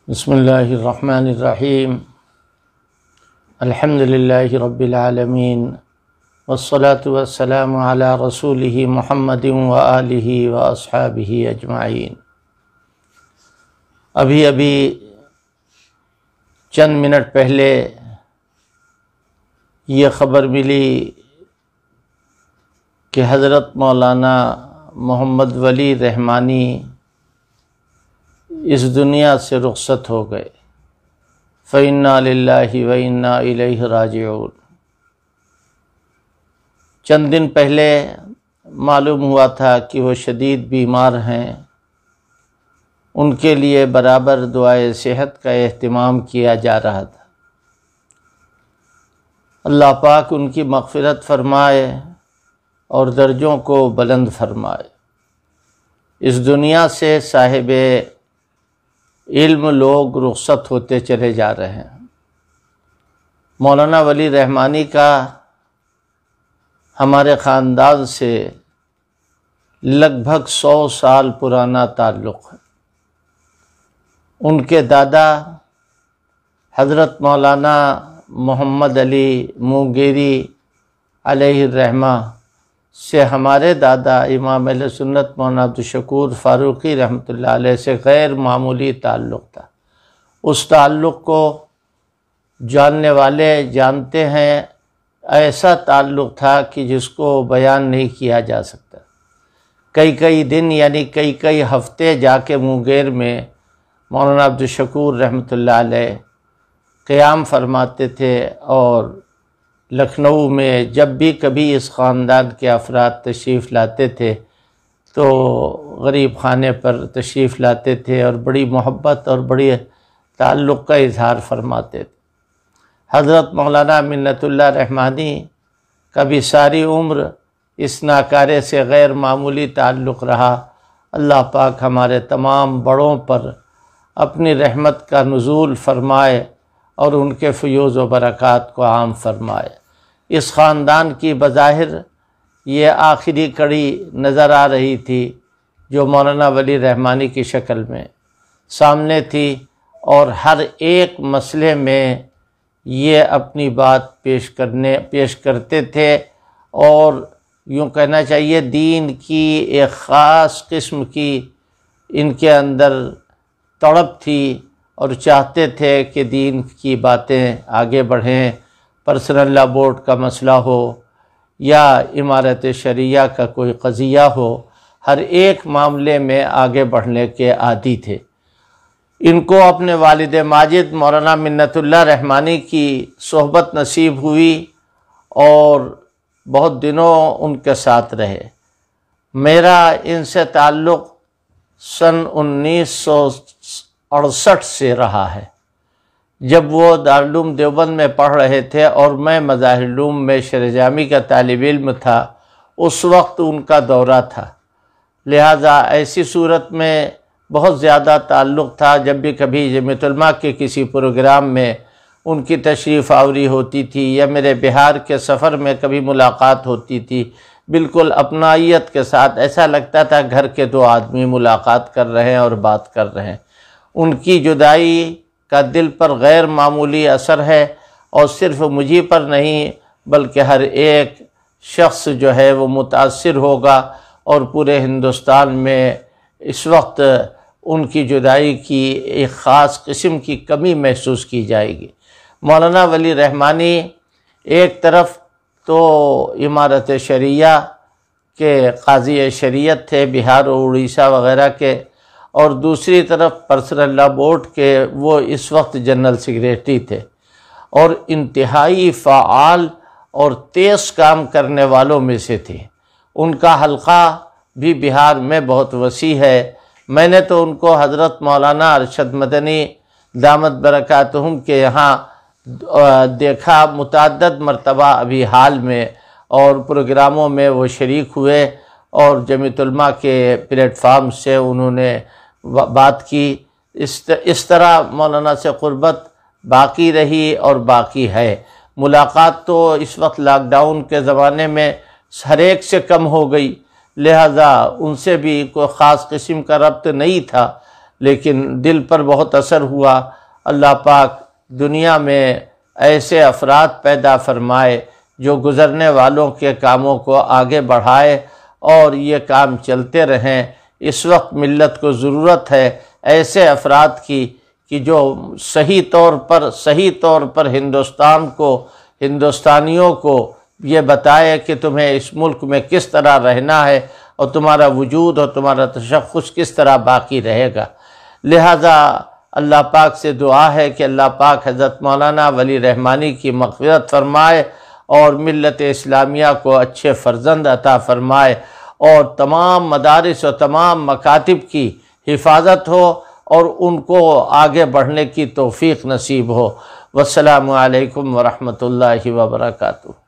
بسم اللہ الرحمن الرحیم الحمد للہ رب العالمین والصلاة والسلام علی رسولہ محمد وآلہ واصحابہ اجمعین۔ ابھی چند منٹ پہلے یہ خبر ملی کہ حضرت مولانا محمد ولی رحمانی اس دنیا سے رخصت ہو گئے۔ فَإِنَّا لِلَّهِ وَإِنَّا إِلَيْهِ رَاجِعُونَ۔ چند دن پہلے معلوم ہوا تھا کہ وہ شدید بیمار ہیں، ان کے لیے برابر دعائے صحت کا اہتمام کیا جا رہا تھا۔ اللہ پاک ان کی مغفرت فرمائے اور درجوں کو بلند فرمائے۔ اس دنیا سے صاحب علم لوگ رخصت ہوتے چلے جا رہے ہیں۔ مولانا ولی رحمانی کا ہمارے خاندان سے لگ بھگ 100 سال پرانا تعلق ہے۔ ان کے دادا حضرت مولانا محمد علی مونگیری علیہ الرحمہ سے ہمارے دادا امام اہل سنت مولانا عبدالشکور فاروقی رحمۃ اللہ علیہ سے غیر معمولی تعلق تھا۔ اس تعلق کو جاننے والے جانتے ہیں، ایسا تعلق تھا کہ جس کو بیان نہیں کیا جا سکتا۔ کئی دن یعنی کئی ہفتے جا کے مونگیر میں مولانا عبدالشکور رحمۃ اللہ علیہ قیام فرماتے تھے، اور لکھنؤ میں جب بھی کبھی اس خاندان کے افراد تشریف لاتے تھے تو غریب خانے پر تشریف لاتے تھے اور بڑی محبت اور بڑی تعلق کا اظہار فرماتے تھے۔ حضرت مولانا منت اللہ رحمانی کا بھی ساری عمر اس ناکارے سے غیر معمولی تعلق رہا۔ اللہ پاک ہمارے تمام بڑوں پر اپنی رحمت کا نزول فرمائے اور ان کے فیوز و برکات کو عام فرمائے۔ اس خاندان کی بظاہر یہ آخری کڑی نظر آ رہی تھی جو مولانا ولی رحمانی کی شکل میں سامنے تھی، اور ہر ایک مسئلے میں یہ اپنی بات پیش کرتے تھے، اور یوں کہنا چاہیے دین کی ایک خاص قسم کی ان کے اندر تڑپ تھی، اور چاہتے تھے کہ دین کی باتیں آگے بڑھیں۔ پرسنل لا بورڈ کا مسئلہ ہو یا امارت شریعہ کا کوئی قضیہ ہو، ہر ایک معاملے میں آگے بڑھنے کے عادی تھے۔ ان کو اپنے والد ماجد مولانا منت اللہ رحمانی کی صحبت نصیب ہوئی اور بہت دنوں ان کے ساتھ رہے۔ میرا ان سے تعلق سن 1968 سے رہا ہے، جب وہ دارالعلوم دیوبند میں پڑھ رہے تھے اور میں مظاہر علوم میں شرح جامع کا طالب علم تھا۔ اس وقت ان کا دورہ تھا، لہٰذا ایسی صورت میں بہت زیادہ تعلق تھا۔ جب بھی کبھی جمعیت علماء کے کسی پروگرام میں ان کی تشریف آوری ہوتی تھی یا میرے بہار کے سفر میں کبھی ملاقات ہوتی تھی، بالکل اپنائیت کے ساتھ ایسا لگتا تھا گھر کے دو آدمی ملاقات کر رہے ہیں اور بات کر رہے ہیں۔ ان کی جدائی کا دل پر غیر معمولی اثر ہے، اور صرف مجھے پر نہیں بلکہ ہر ایک شخص جو ہے وہ متاثر ہوگا، اور پورے ہندوستان میں اس وقت ان کی جدائی کی ایک خاص قسم کی کمی محسوس کی جائے گی۔ مولانا ولی رحمانی ایک طرف تو امارت شریعہ کے قاضی شریعت تھے بہار اور اڑیسہ وغیرہ کے، اور دوسری طرف پرسنل لا بورڈ کے وہ اس وقت جنرل سیکریٹری تھے، اور انتہائی فعال اور تیز کام کرنے والوں میں سے تھے۔ ان کا حلقہ بھی بہار میں بہت وسیع ہے۔ میں نے تو ان کو حضرت مولانا ارشد مدنی دامت برکاتہم کے یہاں دیکھا متعدد مرتبہ ابھی حال میں، اور پروگراموں میں وہ شریک ہوئے، اور جمعیت علماء کے پلیٹ فارم سے انہوں نے بات کی۔ اس طرح مولانا سے قربت باقی رہی اور باقی ہے۔ ملاقات تو اس وقت لاک ڈاؤن کے زمانے میں ہر ایک سے کم ہو گئی، لہذا ان سے بھی کوئی خاص قسم کا ربط نہیں تھا، لیکن دل پر بہت اثر ہوا۔ اللہ پاک دنیا میں ایسے افراد پیدا فرمائے جو گزرنے والوں کے کاموں کو آگے بڑھائے اور یہ کام چلتے رہیں۔ اس وقت ملت کو ضرورت ہے ایسے افراد کی کہ جو صحیح طور پر ہندوستان کو، ہندوستانیوں کو یہ بتائے کہ تمہیں اس ملک میں کس طرح رہنا ہے اور تمہارا وجود اور تمہارا تشخص کس طرح باقی رہے گا۔ لہذا اللہ پاک سے دعا ہے کہ اللہ پاک حضرت مولانا ولی رحمانی کی مغفرت فرمائے اور ملت اسلامیہ کو اچھے فرزند عطا فرمائے اور تمام مدارس اور تمام مکاتب کی حفاظت ہو اور ان کو آگے بڑھنے کی توفیق نصیب ہو۔ والسلام علیکم ورحمۃ اللہ وبرکاتہ۔